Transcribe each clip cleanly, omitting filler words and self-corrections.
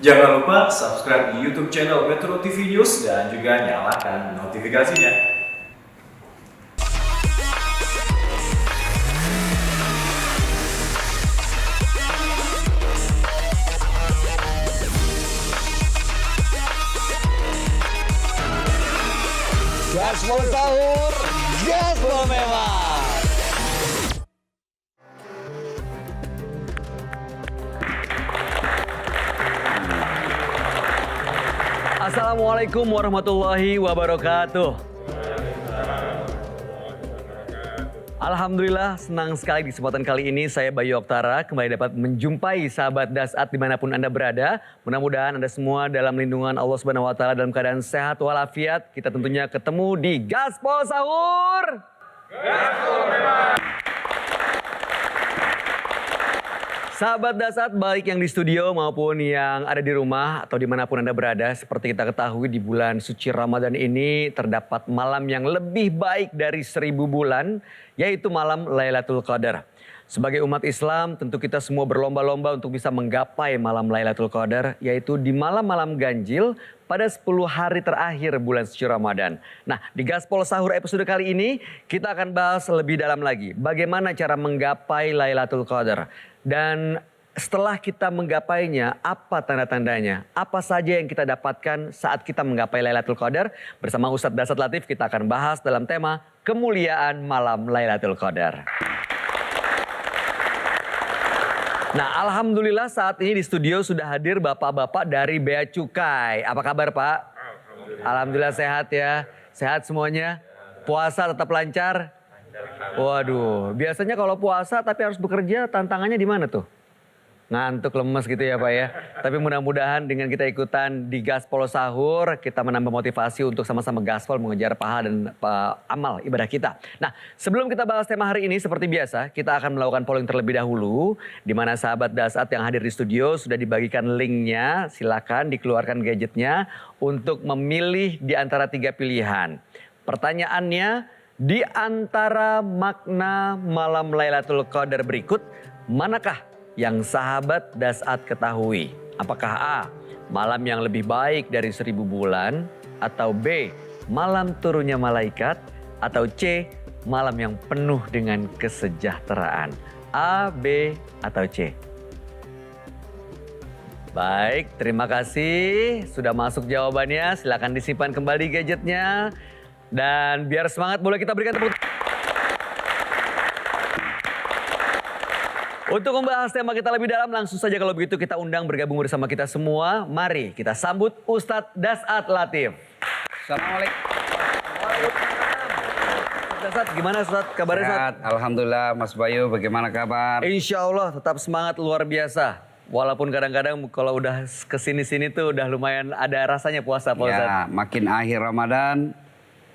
Jangan lupa subscribe di YouTube channel Metro TV News dan juga nyalakan notifikasinya. Gaspol sahur, gaspol memang. Assalamualaikum warahmatullahi wabarakatuh. Alhamdulillah senang sekali di kesempatan kali ini saya Bayu Oktara kembali dapat menjumpai sahabat Dasat dimanapun Anda berada. Mudah-mudahan Anda semua dalam lindungan Allah Subhanahu Wa Taala dalam keadaan sehat walafiat. Kita tentunya ketemu di Gaspol Sahur. Gaspol memang. Sahabat Dasat baik yang di studio maupun yang ada di rumah atau dimanapun Anda berada. Seperti kita ketahui di bulan suci Ramadan ini terdapat malam yang lebih baik dari 1000 bulan. Yaitu malam Lailatul Qadar. Sebagai umat Islam tentu kita semua berlomba-lomba untuk bisa menggapai malam Lailatul Qadar. Yaitu di malam-malam ganjil pada 10 hari terakhir bulan suci Ramadan. Nah di Gaspol Sahur episode kali ini kita akan bahas lebih dalam lagi. Bagaimana cara menggapai Lailatul Qadar. Dan setelah kita menggapainya, apa tanda-tandanya? Apa saja yang kita dapatkan saat kita menggapai Lailatul Qadar? Bersama Ustadz Dasat Latif kita akan bahas dalam tema kemuliaan malam Lailatul Qadar. Nah alhamdulillah saat ini di studio sudah hadir bapak-bapak dari Bea Cukai. Apa kabar Pak? Alhamdulillah sehat ya. Sehat semuanya? Puasa tetap lancar? Waduh, biasanya kalau puasa tapi harus bekerja tantangannya di mana tuh? Ngantuk, lemes gitu ya Pak ya. Tapi mudah-mudahan dengan kita ikutan di Gaspol Sahur, kita menambah motivasi untuk sama-sama gaspol mengejar pahala dan amal ibadah kita. Nah sebelum kita bahas tema hari ini seperti biasa, kita akan melakukan polling terlebih dahulu. Di mana sahabat Dasat yang hadir di studio sudah dibagikan linknya, silakan dikeluarkan gadgetnya untuk memilih di antara 3 pilihan. Pertanyaannya, di antara makna malam Lailatul Qadar berikut, manakah yang sahabat Dasat ketahui? Apakah A, malam yang lebih baik dari 1000 bulan? Atau B, malam turunnya malaikat? Atau C, malam yang penuh dengan kesejahteraan? A, B, atau C? Baik, terima kasih. Sudah masuk jawabannya, silakan disimpan kembali gadgetnya. Dan biar semangat boleh kita berikan tepuk. Untuk membahas tema kita lebih dalam langsung saja kalau begitu kita undang bergabung bersama kita semua. Mari kita sambut Ustadz Dasat Latif. Assalamualaikum. Dasat gimana Ustadz kabarnya Ustadz? Sehat, alhamdulillah Mas Bayu bagaimana kabar? Insya Allah tetap semangat luar biasa. Walaupun kadang-kadang kalau udah kesini-sini tuh udah lumayan ada rasanya puasa Pak Ustadz. Ya makin akhir Ramadan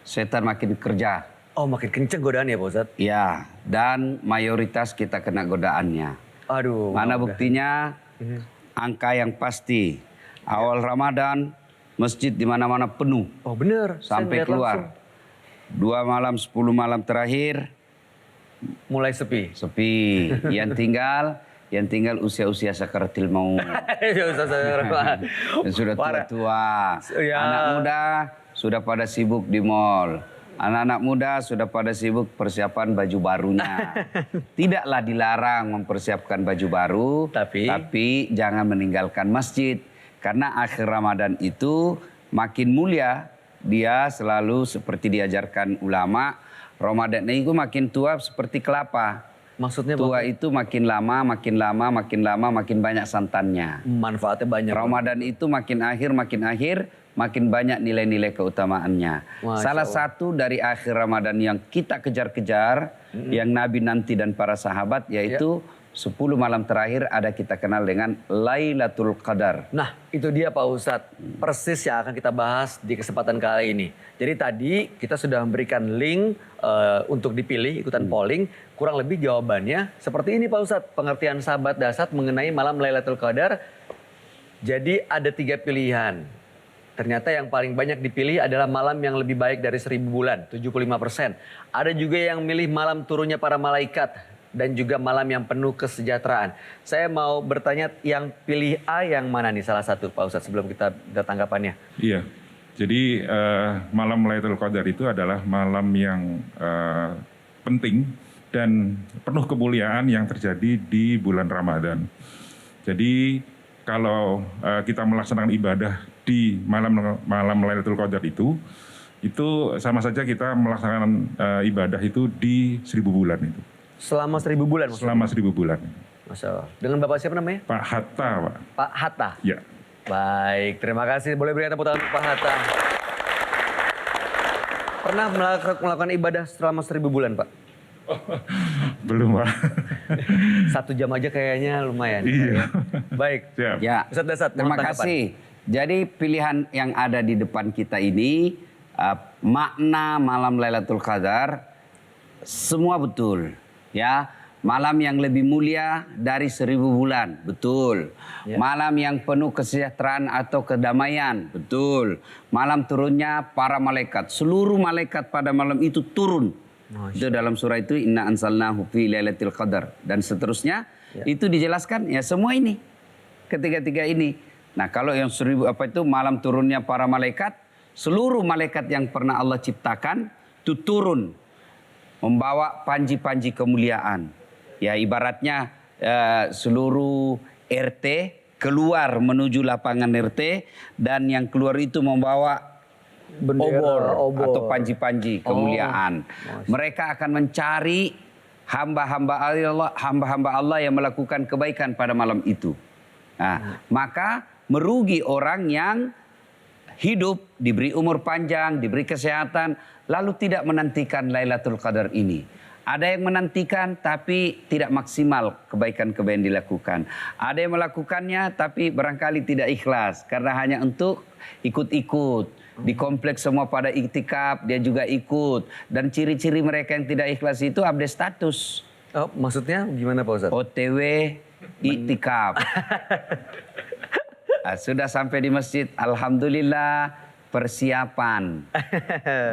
setan makin kerja. Oh makin kenceng godaan ya Pak Ustadz? Ya dan mayoritas kita kena godaannya. Aduh. Mana buktinya? Angka yang pasti. Awal Ramadan masjid di mana-mana penuh. Oh bener. Sampai keluar. 2 malam 10 malam terakhir. Mulai sepi. Sepi. Yang tinggal usia-usia sakaratil maut. Yang sudah tua-tua. Ya. Anak muda sudah pada sibuk di mall. Anak-anak muda sudah pada sibuk persiapan baju barunya. Tidaklah dilarang mempersiapkan baju baru. Tapi jangan meninggalkan masjid. Karena akhir Ramadan itu makin mulia. Dia selalu seperti diajarkan ulama. Ramadan itu makin tua seperti kelapa. Maksudnya tua itu makin lama, makin banyak santannya. Manfaatnya banyak. Ramadan itu makin akhir, makin banyak nilai-nilai keutamaannya. Salah satu dari akhir Ramadan yang kita kejar-kejar, yang Nabi nanti dan para sahabat, yaitu 10 malam terakhir ada kita kenal dengan Lailatul Qadar. Nah itu dia Pak Ustadz, persis yang akan kita bahas di kesempatan kali ini. Jadi tadi kita sudah memberikan link untuk dipilih ikutan polling. Kurang lebih jawabannya seperti ini Pak Ustadz. Pengertian sahabat Dasat mengenai malam Lailatul Qadar. Jadi ada 3 pilihan. Ternyata yang paling banyak dipilih adalah malam yang lebih baik dari 1000 bulan, 75%. Ada juga yang milih malam turunnya para malaikat dan juga malam yang penuh kesejahteraan. Saya mau bertanya yang pilih A yang mana nih salah satu Pak Ustadz sebelum kita tanggapannya. Iya, jadi malam Lailatul Qadar itu adalah malam yang penting dan penuh kemuliaan yang terjadi di bulan Ramadan. Jadi kalau kita melaksanakan ibadah di malam Lailatul Qadar itu sama saja kita melaksanakan ibadah itu di 1000 bulan itu. Selama 1000 bulan maksudnya? Selama 1000 bulan. Masya Allah. Dengan Bapak siapa namanya? Pak Hatta, Pak. Pak Hatta? Ya. Baik, terima kasih. Boleh berikan tepuk tangan untuk Pak Hatta. Pernah melakukan ibadah selama 1000 bulan, Pak? Belum, Pak. 1 jam aja kayaknya lumayan. Iya. Baik. Siap. Ya, Ustadz Dasat, terima mohon tanggapan. kasih. Jadi pilihan yang ada di depan kita ini, makna malam Lailatul Qadar, semua betul. Ya, malam yang lebih mulia dari 1000 bulan, betul. Ya. Malam yang penuh kesejahteraan atau kedamaian, betul. Malam turunnya para malaikat, seluruh malaikat pada malam itu turun. Itu dalam surah itu inna anzalnahu fi lailatul qadar dan seterusnya. Ya. Itu dijelaskan ya semua ini. Ketiga-tiga ini. Nah, kalau yang 1000 malam turunnya para malaikat, seluruh malaikat yang pernah Allah ciptakan itu turun membawa panji-panji kemuliaan. Ya ibaratnya seluruh RT keluar menuju lapangan RT dan yang keluar itu membawa Bendera, obor. atau panji-panji kemuliaan. Mereka akan mencari hamba-hamba Allah yang melakukan kebaikan pada malam itu. Nah, maka merugi orang yang hidup, diberi umur panjang, diberi kesehatan, lalu tidak menantikan Lailatul Qadar ini. Ada yang menantikan tapi tidak maksimal kebaikan-kebaikan dilakukan. Ada yang melakukannya tapi barangkali tidak ikhlas karena hanya untuk ikut-ikut. Di kompleks semua pada iktikaf, dia juga ikut. Dan ciri-ciri mereka yang tidak ikhlas itu update status. Oh, maksudnya gimana Pak Ustadz? OTW iktikaf. Sudah sampai di masjid, alhamdulillah persiapan.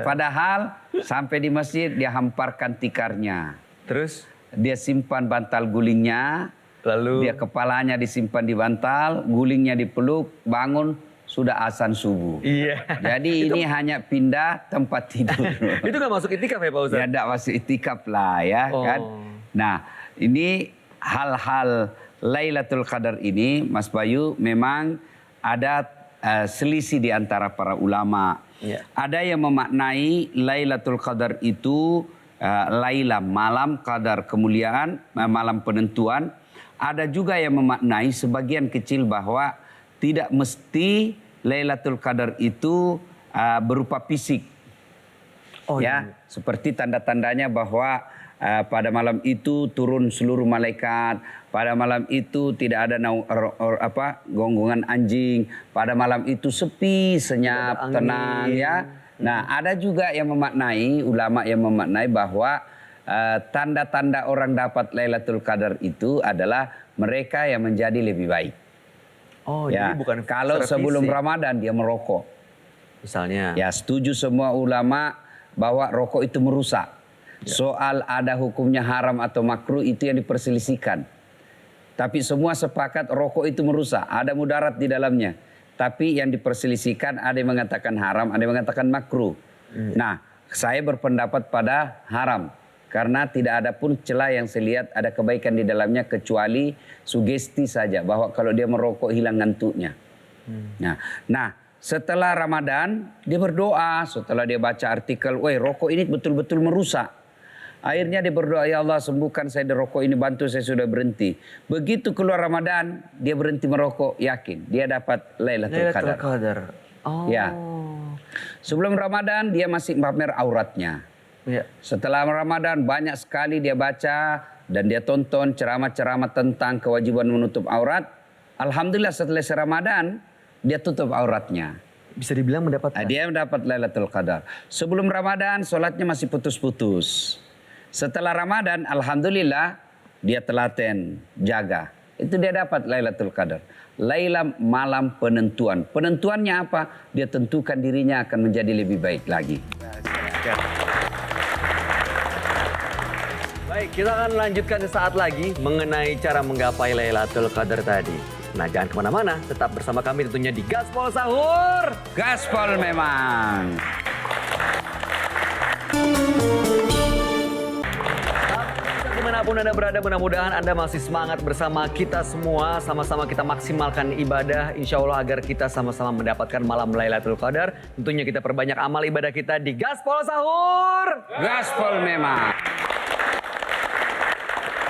Padahal sampai di masjid dia hamparkan tikarnya. Terus? Dia simpan bantal gulingnya. Lalu? Dia kepalanya disimpan di bantal, gulingnya dipeluk, bangun sudah azan subuh. Iya. Jadi ini hanya pindah tempat tidur. Itu gak masuk itikaf ya Pak Ustadz? Ya tidak masuk itikaf lah ya kan. Nah ini hal-hal Lailatul Qadar ini Mas Bayu memang ada selisih di antara para ulama. Ya. Ada yang memaknai Lailatul Qadar itu Laila, malam qadar kemuliaan, malam penentuan. Ada juga yang memaknai sebagian kecil bahwa tidak mesti Lailatul Qadar itu berupa fisik. Oh, ya, seperti tanda-tandanya bahwa pada malam itu turun seluruh malaikat. Pada malam itu tidak ada gonggongan anjing. Pada malam itu sepi, senyap, tenang ya. Nah, ada juga yang memaknai, ulama yang memaknai bahwa tanda-tanda orang dapat Lailatul Qadar itu adalah mereka yang menjadi lebih baik. Oh, Ya, jadi bukan kalau secara sebelum fisik. Ramadan dia merokok. Misalnya. Ya, setuju semua ulama bahwa rokok itu merusak. Soal ada hukumnya haram atau makruh itu yang diperselisihkan. Tapi semua sepakat rokok itu merusak, ada mudarat di dalamnya. Tapi yang diperselisihkan ada yang mengatakan haram, ada yang mengatakan makruh. Nah, saya berpendapat pada haram. Karena tidak ada pun celah yang saya lihat ada kebaikan di dalamnya kecuali sugesti saja. Bahwa kalau dia merokok hilang ngantuknya. Nah, setelah Ramadan dia berdoa. Setelah dia baca artikel, woi rokok ini betul-betul merusak. Akhirnya dia berdoa, ya Allah sembuhkan saya dari rokok ini, bantu saya sudah berhenti. Begitu keluar Ramadan, dia berhenti merokok, yakin. Dia dapat Lailatul Qadar. Oh. Ya. Sebelum Ramadan dia masih pamer auratnya. Ya. Setelah Ramadan banyak sekali dia baca dan dia tonton ceramah-ceramah tentang kewajiban menutup aurat. Alhamdulillah setelah Ramadan dia tutup auratnya. Bisa dibilang mendapatkan. Dia mendapat Lailatul Qadar. Sebelum Ramadan sholatnya masih putus-putus. Setelah Ramadan alhamdulillah dia telaten jaga. Itu dia dapat Lailatul Qadar. Laila malam penentuan. Penentuannya apa? Dia tentukan dirinya akan menjadi lebih baik lagi. Baik, kita akan lanjutkan sesaat lagi mengenai cara menggapai Lailatul Qadar tadi. Nah, jangan kemana-mana, tetap bersama kami tentunya di Gaspol Sahur. Gaspol memang. Dimanapun Anda berada, mudah-mudahan Anda masih semangat bersama kita semua. Sama-sama kita maksimalkan ibadah, insya Allah agar kita sama-sama mendapatkan malam Lailatul Qadar. Tentunya kita perbanyak amal ibadah kita di Gaspol Sahur. Gaspol memang.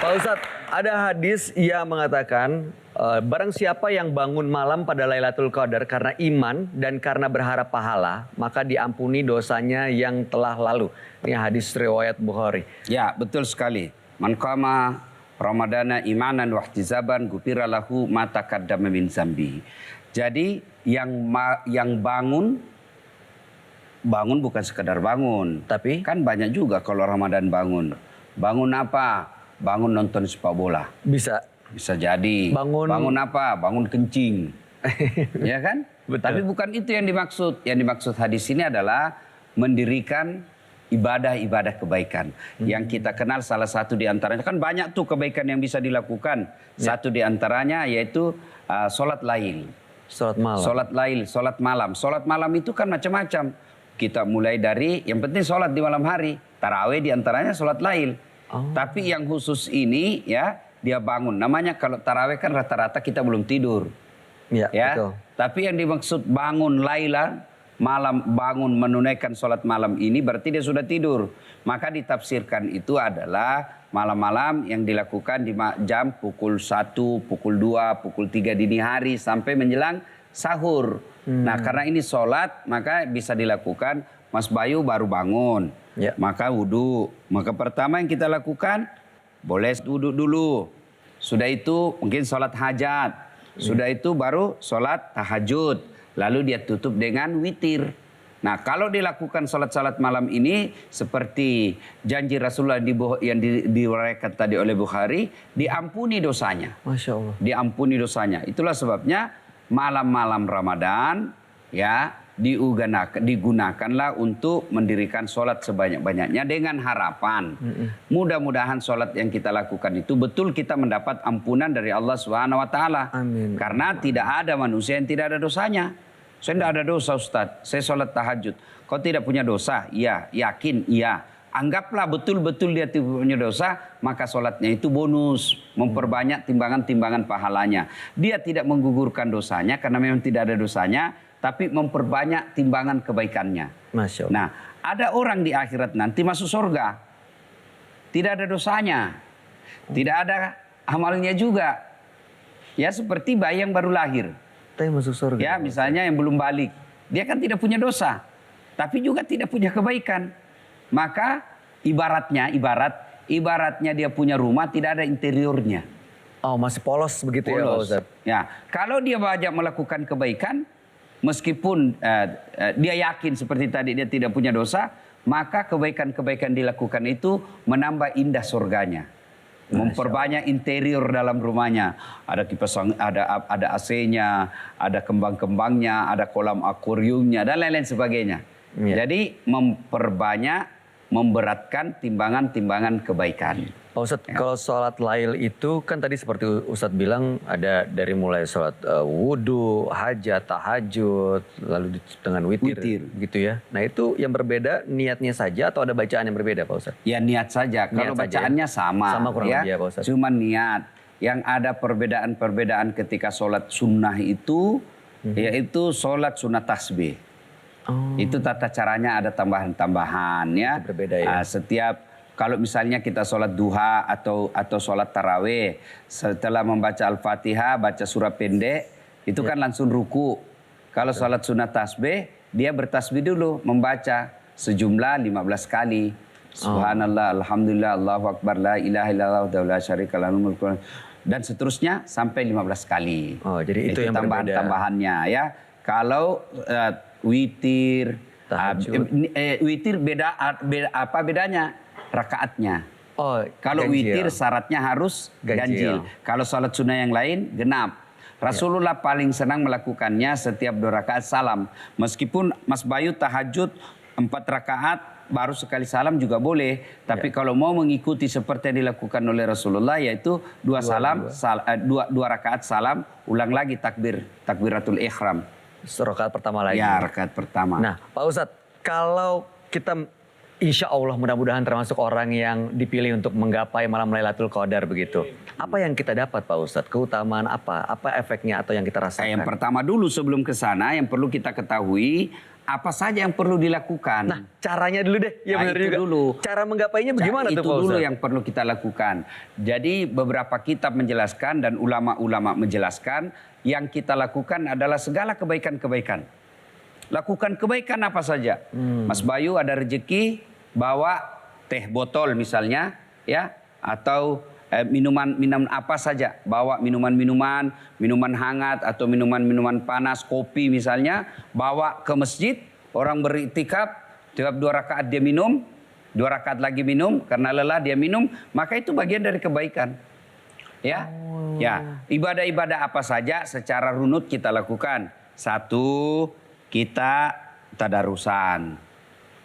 Pak Ustadz, ada hadis yang mengatakan barang siapa yang bangun malam pada Lailatul Qadar karena iman dan karena berharap pahala, maka diampuni dosanya yang telah lalu. Ini hadis riwayat Bukhari. Ya, betul sekali. Man qama Ramadana imanan wa ihtisaban ghufira lahu ma taqaddama min zambi. Jadi yang bangun bukan sekedar bangun, Tapi kan banyak juga kalau Ramadan bangun. Bangun apa? Bangun nonton sepak bola. bisa. Bisa jadi. Bangun apa? Bangun kencing. Ya kan? Betul. Tapi bukan itu yang dimaksud. Yang dimaksud hadis ini adalah mendirikan ibadah-ibadah kebaikan. Yang kita kenal salah satu di antaranya. Kan banyak tuh kebaikan yang bisa dilakukan. Satu di antaranya yaitu sholat lail. Sholat malam. Sholat lail, sholat malam. Sholat malam itu kan macam-macam. Kita mulai dari, yang penting sholat di malam hari. Tarawih di antaranya sholat lail. Tapi yang khusus ini ya, dia bangun. Namanya kalau tarawih kan rata-rata kita belum tidur. Ya, Ya. betul. Tapi yang dimaksud bangun lailan, malam bangun menunaikan sholat malam ini berarti dia sudah tidur. Maka ditafsirkan itu adalah malam-malam yang dilakukan di jam pukul 1, pukul 2, pukul 3 dini hari sampai menjelang sahur. Nah karena ini sholat maka bisa dilakukan. Mas Bayu baru bangun, maka wudhu. Maka pertama yang kita lakukan boleh wudhu dulu. Sudah itu mungkin sholat hajat. Sudah itu baru sholat tahajud. Lalu dia tutup dengan witir. Nah kalau dilakukan sholat-sholat malam ini seperti janji Rasulullah yang diuraikan tadi oleh Bukhari, diampuni dosanya. Masya Allah. Diampuni dosanya. Itulah sebabnya malam-malam Ramadan ya digunakanlah untuk mendirikan sholat sebanyak-banyaknya dengan harapan. Mudah-mudahan sholat yang kita lakukan itu betul kita mendapat ampunan dari Allah Subhanahu Wa Taala. Amin. Karena tidak ada manusia yang tidak ada dosanya. Saya tidak ada dosa Ustadz, saya sholat tahajud. Kau tidak punya dosa? Iya, yakin? Iya. Anggaplah betul-betul dia tidak punya dosa, maka sholatnya itu bonus. Memperbanyak timbangan-timbangan pahalanya. Dia tidak menggugurkan dosanya karena memang tidak ada dosanya, tapi memperbanyak timbangan kebaikannya. Masya Allah. Nah, ada orang di akhirat nanti masuk surga. Tidak ada dosanya. Tidak ada amalnya juga. Ya seperti bayi yang baru lahir. Tapi masuk surga. Ya misalnya yang belum balik. Dia kan tidak punya dosa. Tapi juga tidak punya kebaikan. Maka ibaratnya dia punya rumah tidak ada interiornya. Oh masih polos begitu ya Pak Polos. Ustadz? Ya, kalau dia banyak melakukan kebaikan, meskipun dia yakin seperti tadi dia tidak punya dosa, maka kebaikan-kebaikan dilakukan itu menambah indah surganya. Memperbanyak interior dalam rumahnya. Ada kipas, ada AC-nya, ada kembang-kembangnya, ada kolam akuariumnya dan lain-lain sebagainya. Jadi memperbanyak, memberatkan timbangan-timbangan kebaikan. Pak Ustadz, kalau sholat lail itu kan tadi seperti Ustadz bilang ada dari mulai sholat wudhu, hajat, tahajud, lalu dengan witir, gitu ya. Nah itu yang berbeda niatnya saja atau ada bacaan yang berbeda Pak Ustadz? Ya niat saja, kalau bacaannya sama. Sama kurang ya, lebih ya Pak Ustadz. Cuma niat. Yang ada perbedaan-perbedaan ketika sholat sunnah itu, yaitu sholat sunnah tasbih. Itu tata caranya ada tambahan-tambahan ya. Itu berbeda ya. Kalau misalnya kita sholat duha atau sholat tarawih, setelah membaca Al-Fatihah, baca surah pendek, itu kan langsung ruku. Kalau sholat sunnah tasbih, dia bertasbih dulu, membaca sejumlah 15 kali. Subhanallah, Alhamdulillah, Allahu Akbar, La ilaha illallah, la syarika lahu, dan seterusnya sampai 15 kali. Oh, jadi itu yang tambahan-tambahannya ya. Kalau witir, witir beda apa bedanya? Rakaatnya. Oh, kalau witir syaratnya harus ganjil. Kalau sholat sunnah yang lain genap. Rasulullah paling senang melakukannya setiap 2 rakaat salam. Meskipun Mas Bayu tahajud 4 rakaat baru sekali salam juga boleh. Tapi kalau mau mengikuti seperti yang dilakukan oleh Rasulullah, yaitu dua rakaat salam, ulang lagi takbiratul ihram. Rakaat pertama lagi. Ya, rakaat pertama. Nah, Pak Ustadz, kalau kita insya Allah mudah-mudahan termasuk orang yang dipilih untuk menggapai malam Lailatul Qadar begitu. Apa yang kita dapat Pak Ustadz? Keutamaan apa? Apa efeknya atau yang kita rasakan? Yang pertama dulu sebelum ke sana yang perlu kita ketahui apa saja yang perlu dilakukan. Nah, caranya dulu deh. Ya, benar itu juga. dulu. Cara menggapainya bagaimana tuh Pak Itu dulu Ustadz? yang perlu kita lakukan. Jadi beberapa kitab menjelaskan dan ulama-ulama menjelaskan yang kita lakukan adalah segala kebaikan-kebaikan. Lakukan kebaikan apa saja. Mas Bayu ada rezeki bawa teh botol misalnya, ya, atau minuman apa saja, bawa minuman hangat atau minuman panas, kopi misalnya, bawa ke masjid, orang beriktikaf, tiap 2 rakaat dia minum, 2 rakaat lagi minum, karena lelah dia minum, maka itu bagian dari kebaikan. Ya, ya, ibadah-ibadah apa saja secara runut kita lakukan. 1, kita tadarusan,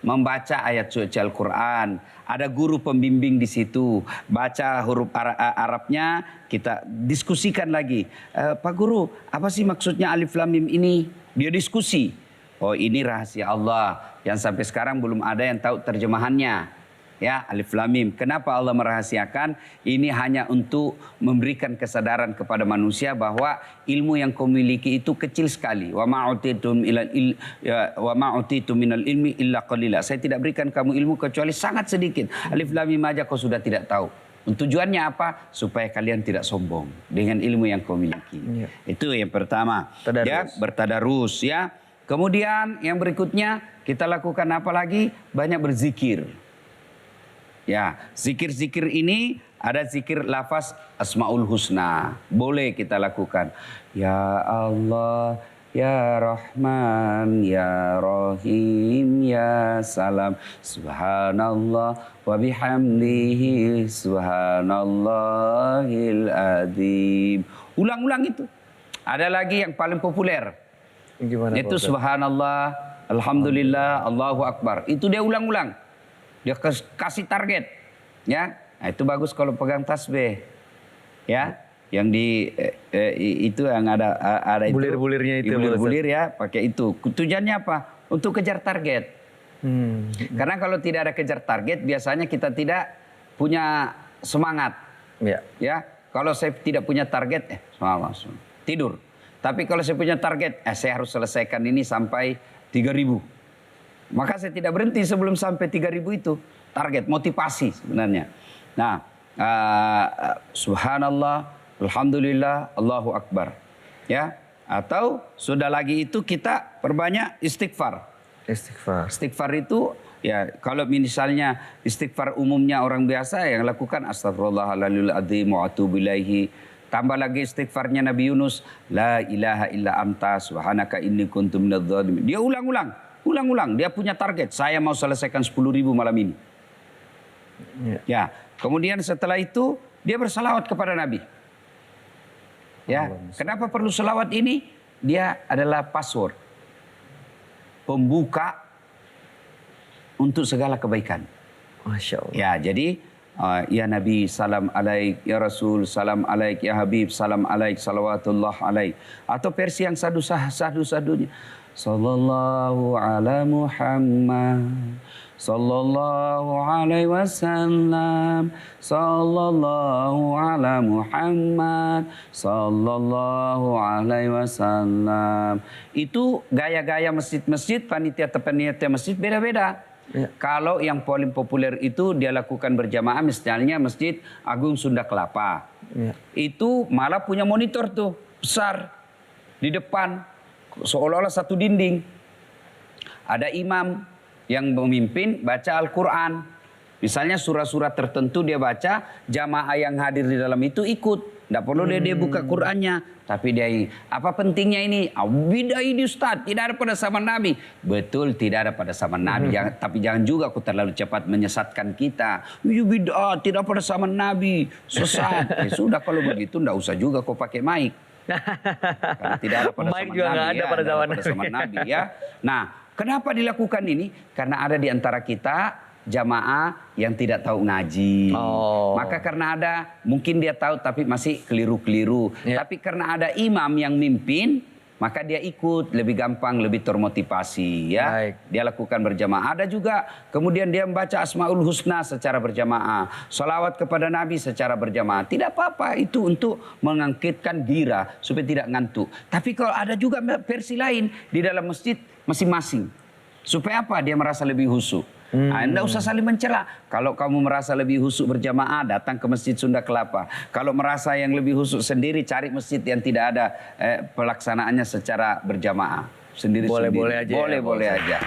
membaca ayat suci Al-Quran. Ada guru pembimbing di situ. Baca huruf Arabnya, kita diskusikan lagi. Pak Guru, apa sih maksudnya alif lam mim ini? Dia diskusi. Oh, ini rahasia Allah yang sampai sekarang belum ada yang tahu terjemahannya. Ya, alif lam mim. Kenapa Allah merahasiakan? Ini hanya untuk memberikan kesadaran kepada manusia bahwa ilmu yang kau miliki itu kecil sekali. Wa ma utitu minal ilmi illa qalila. Saya tidak berikan kamu ilmu kecuali sangat sedikit. Alif lam mim aja kau sudah tidak tahu. Tujuannya apa? Supaya kalian tidak sombong dengan ilmu yang kau miliki. Ya. Itu yang pertama. Tadarus. Ya, bertadarus ya. Kemudian yang berikutnya kita lakukan apa lagi? Banyak berzikir. Ya, zikir-zikir ini ada zikir lafaz Asmaul Husna. Boleh kita lakukan. Ya Allah, Ya Rahman, Ya Rahim, Ya Salam. Subhanallah wa bihamdihi, subhanallahil adzim. Ulang-ulang itu. Ada lagi yang paling populer. Gimana, itu subhanallah, alhamdulillah, Allahu Akbar. Itu dia ulang-ulang. Dia kasih target, ya. Nah, itu bagus kalau pegang tasbih, ya. Yang di itu yang ada itu bulir-bulirnya itu. Bulir-bulir ya, pakai itu. Tujuannya apa? Untuk kejar target. Karena kalau tidak ada kejar target, biasanya kita tidak punya semangat. Ya. Ya. Kalau saya tidak punya target, langsung tidur. Tapi kalau saya punya target, saya harus selesaikan ini sampai 3.000. Maka saya tidak berhenti sebelum sampai 3.000 itu. Target, motivasi sebenarnya. Nah, subhanallah, alhamdulillah, Allahu Akbar. Ya, atau sudah lagi itu kita perbanyak istighfar. Istighfar itu ya kalau misalnya istighfar umumnya orang biasa yang lakukan astagfirullahaladzim wa atubu ilaihi. Tambah lagi istighfarnya Nabi Yunus, la ilaha illa anta subhanaka inni kuntu minadz dzalimin. Dia ulang-ulang. Dia punya target. Saya mau selesaikan 10.000 malam ini. Ya. Kemudian setelah itu dia bersalawat kepada Nabi. Ya. Kenapa perlu salawat ini? Dia adalah password, pembuka untuk segala kebaikan. Masya Allah. Ya. Jadi ya Nabi salam alaik, ya Rasul salam alaik, ya Habib salam alaik, salawatullah alaik. Atau versi yang sadu-sadunya. Sallallahu ala Muhammad, sallallahu alaihi wasallam, sallallahu ala Muhammad, sallallahu alaihi wasallam. Itu gaya-gaya masjid-masjid, panitia masjid beda-beda. Ya. Kalau yang paling populer itu dia lakukan berjamaah, misalnya Masjid Agung Sunda Kelapa. Ya. Itu malah punya monitor tuh besar di depan. Seolah-olah satu dinding. Ada imam yang memimpin baca Al-Quran. Misalnya surah-surah tertentu dia baca, jamaah yang hadir di dalam itu ikut. Tidak perlu dia buka Qurannya. Tapi dia, apa pentingnya ini? Bid'ah ini Ustaz, tidak ada pada zaman Nabi. Betul, tidak ada pada zaman Nabi. Tapi jangan juga aku terlalu cepat menyesatkan kita. Bid'ah, tidak pada zaman Nabi. Sesat. Sudah kalau begitu, tidak usah juga kau pakai mic. Karena tidak ada pada zaman Nabi, pada zaman Nabi ya. Nah, Kenapa dilakukan ini? Karena ada di antara kita jamaah yang tidak tahu ngaji. Maka karena ada, mungkin dia tahu tapi masih keliru-keliru. Tapi karena ada imam yang mimpin, maka dia ikut, lebih gampang, lebih termotivasi. Ya, dia lakukan berjamaah. Ada juga kemudian dia membaca Asmaul Husna secara berjamaah, salawat kepada Nabi secara berjamaah. Tidak apa-apa, itu untuk mengangkitkan gira supaya tidak ngantuk. Tapi kalau ada juga versi lain di dalam masjid masing-masing, supaya apa? Dia merasa lebih khusyuk. Anda usah saling mencela. Kalau kamu merasa lebih khusyuk berjamaah, datang ke Masjid Sunda Kelapa. Kalau merasa yang lebih khusyuk sendiri, cari masjid yang tidak ada pelaksanaannya secara berjamaah. Boleh-boleh aja. Boleh-boleh aja.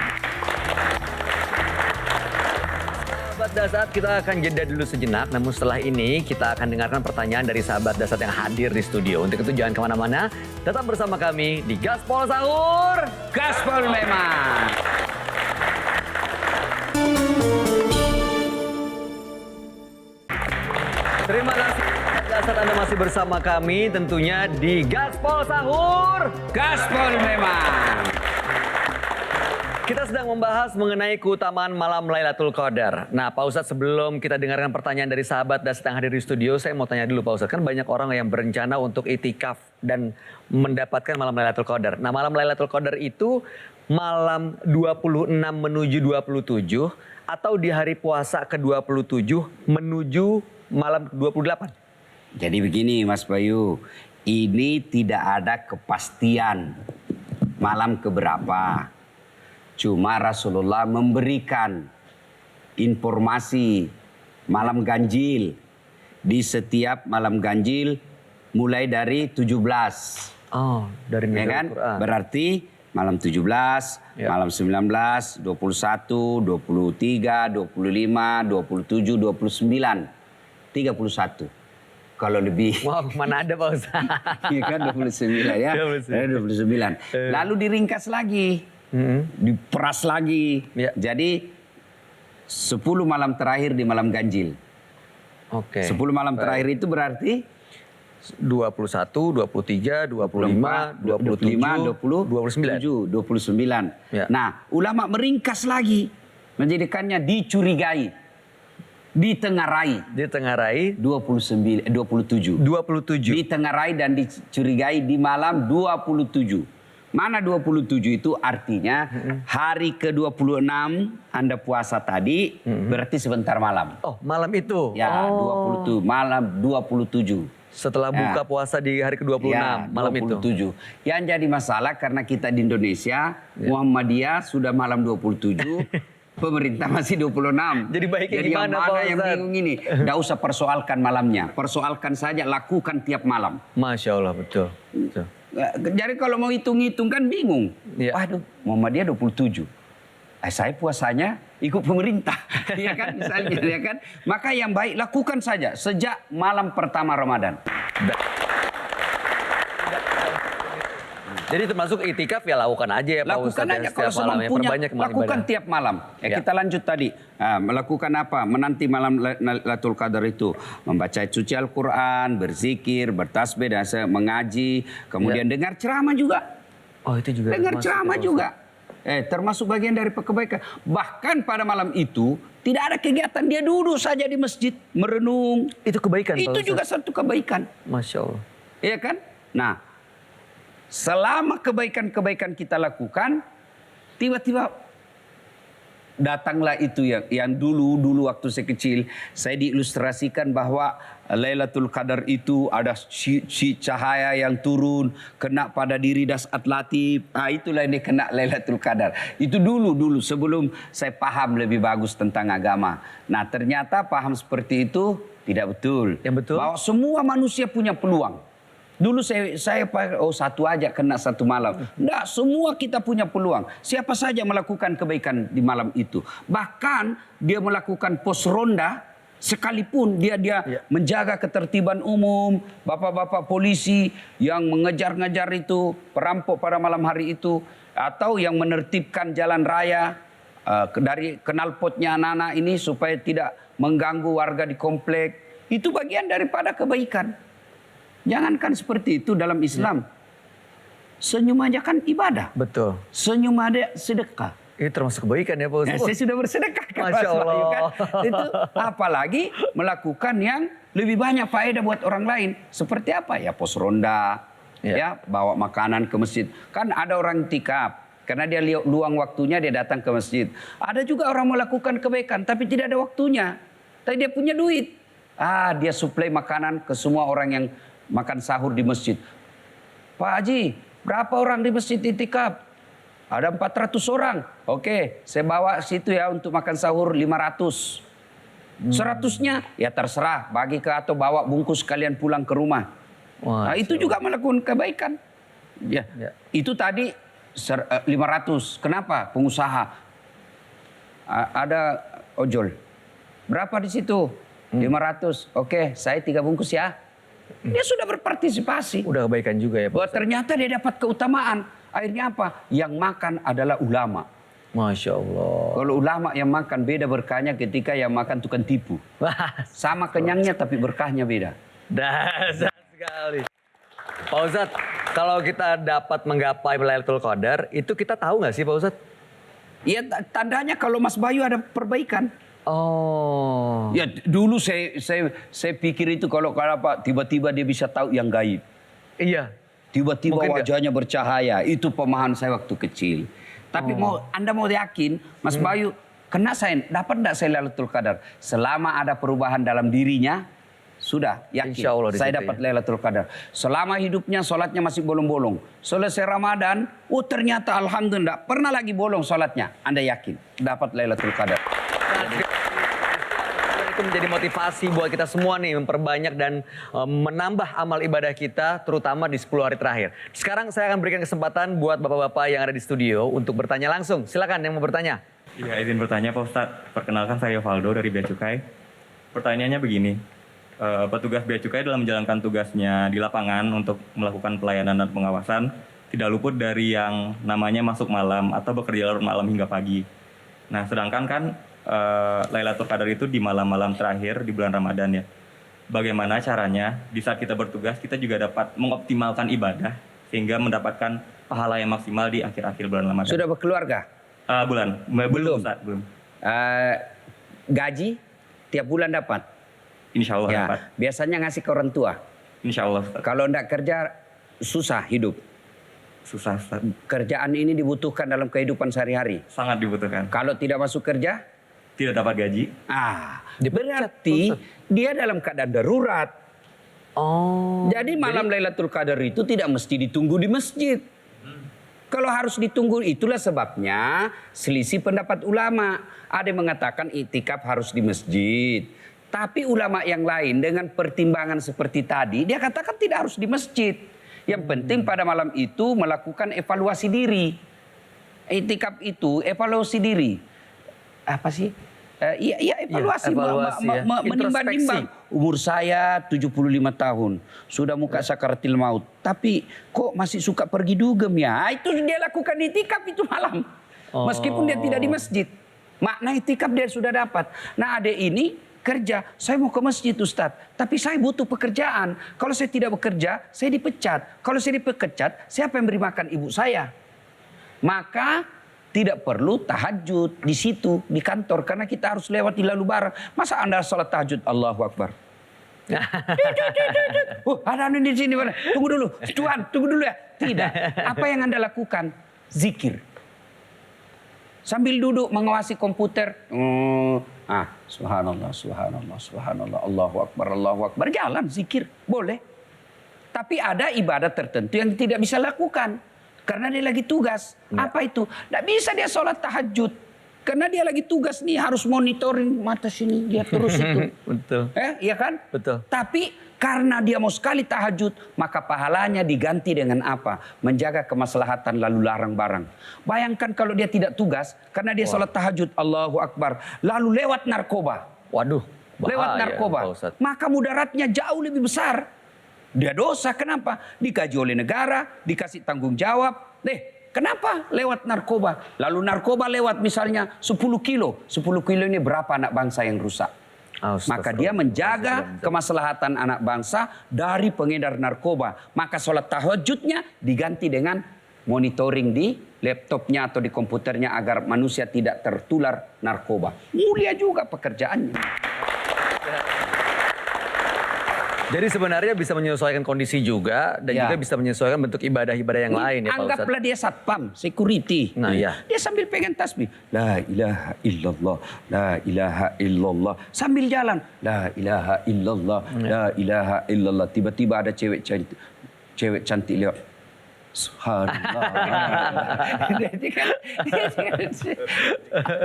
Sahabat Dasat, kita akan jeda dulu sejenak. Namun setelah ini kita akan dengarkan pertanyaan dari sahabat Dasat yang hadir di studio. Untuk itu jangan kemana-mana. Tetap bersama kami di Gaspol Sahur. Gaspol memang. Terima kasih Dasat, Anda masih bersama kami tentunya di Gaspol Sahur. Gaspol memang. Kita sedang membahas mengenai keutamaan malam Lailatul Qadar. Nah Pak Ustadz, sebelum kita dengarkan pertanyaan dari sahabat Dasat yang hadir di studio, saya mau tanya dulu Pak Ustadz. Kan banyak orang yang berencana untuk itikaf dan mendapatkan malam Lailatul Qadar. Nah malam Lailatul Qadar itu malam 26 menuju 27 atau di hari puasa ke-27 menuju malam 28? Jadi begini Mas Bayu, ini tidak ada kepastian malam keberapa. Cuma Rasulullah memberikan informasi malam ganjil. Di setiap malam ganjil mulai dari 17. Oh, dari ya kan? Al-Quran. Berarti malam 17, malam 19, 21, 23, 25, 27, 29. 31. Kalau lebih. Wah, mana ada Pak Ustaz? Iya kan 29 ya. 29. Lalu diringkas lagi. Diperas lagi. Jadi 10 malam terakhir di malam ganjil. Oke. 10 malam terakhir itu berarti 21, 23, 25, 27, 29. Nah, ulama meringkas lagi. Menjadikannya dicurigai. Ditengarai. 27. 27. Ditengarai dan dicurigai di malam 27. Mana 27 itu artinya hari ke-26 Anda puasa tadi berarti sebentar malam. Oh, malam itu. Ya, 27 malam 27. Setelah buka puasa di hari ke-26 ya, malam 27. itu. Yang jadi masalah karena kita di Indonesia Muhammadiyah sudah malam 27. Pemerintah masih 26. Jadi baiknya Jadi gimana yang Pak mana yang Ustadz? bingung ini? Nggak usah persoalkan malamnya. Persoalkan saja, lakukan tiap malam. Masya Allah, betul. Jadi kalau mau hitung-hitung kan bingung. Waduh, Muhammadiyah 27. Saya puasanya ikut pemerintah. Ya kan misalnya, ya kan? Maka yang baik lakukan saja sejak malam pertama Ramadan. Jadi termasuk itikaf ya lakukan aja ya Pak Ustadz. Lakukan aja kalau semampunya, lakukan tiap malam. Kita lanjut tadi. Melakukan apa? Menanti malam Lailatul Qadar itu. Membaca suci Al-Quran, berzikir, bertasbih, dan mengaji. Kemudian dengar ceramah juga. Oh itu juga. Dengar ceramah juga. Termasuk bagian dari kebaikan. Bahkan pada malam itu tidak ada kegiatan. Dia duduk saja di masjid, merenung. Itu kebaikan Pak Itu Ustadz. juga satu kebaikan. Masya Allah. Iya kan? Nah. Selama kebaikan-kebaikan kita lakukan, tiba-tiba datanglah itu yang dulu waktu saya kecil, saya diilustrasikan bahwa Lailatul Qadar itu ada si cahaya yang turun, kena pada diri Dasat Latif. Itulah ini kena Lailatul Qadar. Itu dulu sebelum saya paham lebih bagus tentang agama. Nah ternyata paham seperti itu tidak betul. Yang betul? Bahwa semua manusia punya peluang. Dulu saya satu aja kena satu malam. Enggak, semua kita punya peluang. Siapa saja melakukan kebaikan di malam itu. Bahkan dia melakukan pos ronda sekalipun dia menjaga ketertiban umum, bapak-bapak polisi yang mengejar-ngejar itu perampok pada malam hari itu, atau yang menertibkan jalan raya dari knalpotnya anak-anak ini supaya tidak mengganggu warga di komplek. Itu bagian daripada kebaikan. Jangankan seperti itu dalam Islam. Senyum aja kan ibadah. Betul. Senyum aja sedekah. Ini termasuk kebaikan ya Pak Nah, Ustadz. saya sudah bersedekah kan, Masya Mas Bayu, kan? Allah. Itu apalagi melakukan yang lebih banyak faedah buat orang lain. Seperti apa? Ya pos ronda, ya bawa makanan ke masjid. Kan ada orang tikap, karena dia luang waktunya dia datang ke masjid. Ada juga orang melakukan kebaikan tapi tidak ada waktunya. Tapi dia punya duit. Dia suplai makanan ke semua orang yang makan sahur di masjid. Pak Haji, berapa orang di masjid itikaf? Ada 400 orang. Oke, saya bawa situ ya untuk makan sahur 500. 100-nya ya terserah, bagi ke atau bawa bungkus kalian pulang ke rumah. Nah, itu juga melakukan kebaikan. Ya. Itu tadi 500. Kenapa? Pengusaha. Ada ojol. Berapa di situ? 500. Oke, saya 3 bungkus ya. Dia sudah berpartisipasi. Udah kebaikan juga ya Pak Bahwa Ustadz. ternyata dia dapat keutamaan. Akhirnya apa? Yang makan adalah ulama. Masya Allah. Kalau ulama yang makan beda berkahnya ketika yang makan tukang tipu. Sama kenyangnya tapi berkahnya beda. Dasar sekali. Pak Ustadz, kalau kita dapat menggapai Lailatul Qadar, itu kita tahu nggak sih Pak Ustadz? Ya tandanya kalau Mas Bayu ada perbaikan. Oh. Ya dulu saya pikir itu kalau apa tiba-tiba dia bisa tahu yang gaib. Iya. Tiba-tiba Mungkin wajahnya bercahaya. Itu pemahaman saya waktu kecil. Tapi Anda mau yakin, Mas Bayu, kena saya dapat enggak saya Lailatul Qadar? Selama ada perubahan dalam dirinya, sudah yakin. Insya Allah saya dapat Lailatul Qadar. Selama hidupnya sholatnya masih bolong-bolong. Selesai Ramadan, ternyata alhamdulillah pernah lagi bolong sholatnya. Anda yakin dapat Lailatul Qadar. Itu menjadi motivasi buat kita semua nih memperbanyak dan menambah amal ibadah kita terutama di 10 hari terakhir. Sekarang saya akan berikan kesempatan buat bapak-bapak yang ada di studio untuk bertanya langsung. Silakan yang mau bertanya. Iya, izin bertanya Pak Ustadz. Perkenalkan saya Valdo dari Bea Cukai. Pertanyaannya begini, petugas Bea Cukai dalam menjalankan tugasnya di lapangan untuk melakukan pelayanan dan pengawasan tidak luput dari yang namanya masuk malam atau bekerja larut malam hingga pagi. Nah, sedangkan kan Lailatul Qadar itu di malam-malam terakhir di bulan Ramadan ya. Bagaimana caranya di saat kita bertugas kita juga dapat mengoptimalkan ibadah sehingga mendapatkan pahala yang maksimal di akhir-akhir bulan Ramadan. Sudah berkeluarga? Belum Ustaz, belum. Gaji tiap bulan dapat? Insya Allah dapat. Biasanya ngasih ke orang tua? Insya Allah Ustaz. Kalau enggak kerja susah hidup? Susah Ustaz. Kerjaan ini dibutuhkan dalam kehidupan sehari-hari? Sangat dibutuhkan. Kalau tidak masuk kerja? Tidak dapat gaji. Berarti dia dalam keadaan darurat. Jadi malam Lailatul Qadar itu tidak mesti ditunggu di masjid. Kalau harus ditunggu, itulah sebabnya selisih pendapat ulama. Ada yang mengatakan iktikaf harus di masjid. Tapi ulama yang lain dengan pertimbangan seperti tadi, dia katakan tidak harus di masjid. Yang penting pada malam itu melakukan evaluasi diri. Iktikaf itu evaluasi diri. Apa sih? Evaluasi, menimbang-nimbang. Umur saya 75 tahun, sudah muka sakaratil maut, tapi kok masih suka pergi dugem ya? Itu dia lakukan itikaf itu malam, meskipun dia tidak di masjid. Makna itikaf dia sudah dapat. Nah, adek ini kerja, saya mau ke masjid Ustadz, tapi saya butuh pekerjaan. Kalau saya tidak bekerja, saya dipecat. Kalau saya dipecat, siapa yang beri makan ibu saya? Maka tidak perlu tahajud di situ, di kantor. Karena kita harus lewat di lalu barang. Masa Anda sholat tahajud? Allahu Akbar. Ada di sini. Tunggu dulu. Tuhan, tunggu dulu ya. Tidak. Apa yang Anda lakukan? Zikir. Sambil duduk mengawasi komputer. Subhanallah, subhanallah, subhanallah. Allahu Akbar, Allahu Akbar. Jalan zikir. Boleh. Tapi ada ibadah tertentu yang tidak bisa lakukan. Karena dia lagi tugas. Apa itu? Tidak bisa dia sholat tahajud. Karena dia lagi tugas nih, harus monitoring mata sini, dia terus itu. Betul. Iya kan? Betul. Tapi karena dia mau sekali tahajud, maka pahalanya diganti dengan apa? Menjaga kemaslahatan lalu larang barang. Bayangkan kalau dia tidak tugas, karena dia sholat tahajud, Allahu Akbar. Lalu lewat narkoba. Waduh. Lewat narkoba. Maka mudaratnya jauh lebih besar. Dia dosa, kenapa? Dikaji oleh negara, dikasih tanggung jawab. Kenapa lewat narkoba? Lalu narkoba lewat misalnya 10 kilo. 10 kilo ini berapa anak bangsa yang rusak? Maka dia menjaga kemaslahatan anak bangsa dari pengedar narkoba. Maka sholat tahajudnya diganti dengan monitoring di laptopnya atau di komputernya agar manusia tidak tertular narkoba. Mulia juga pekerjaannya. Jadi sebenarnya bisa menyesuaikan kondisi juga dan Ya. juga bisa menyesuaikan bentuk ibadah-ibadah yang lain ya Pak Ustadz. Anggaplah dia satpam, security. Nah, iya. Dia sambil pegang tasbih. La ilaha illallah, la ilaha illallah. Sambil jalan. La ilaha illallah, la ilaha illallah. Tiba-tiba ada cewek cantik lewat. Subhanallah.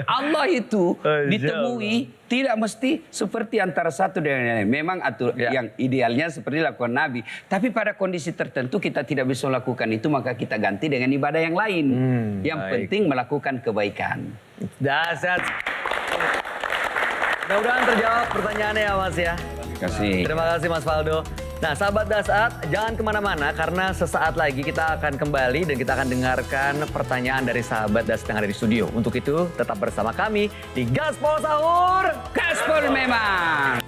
Allah itu ditemui tidak mesti seperti antara satu dengan yang lain. Memang yang idealnya seperti lakukan Nabi. Tapi pada kondisi tertentu kita tidak bisa melakukan itu, maka kita ganti dengan ibadah yang lain. Yang penting melakukan kebaikan. Dasar. Mudah-mudahan terjawab pertanyaannya ya Mas ya. Terima kasih. Terima kasih Mas Faldo. Nah sahabat Dasat, jangan kemana-mana karena sesaat lagi kita akan kembali dan kita akan dengarkan pertanyaan dari sahabat Dasat yang ada di studio. Untuk itu tetap bersama kami di Gaspol Sahur. Gaspol memang.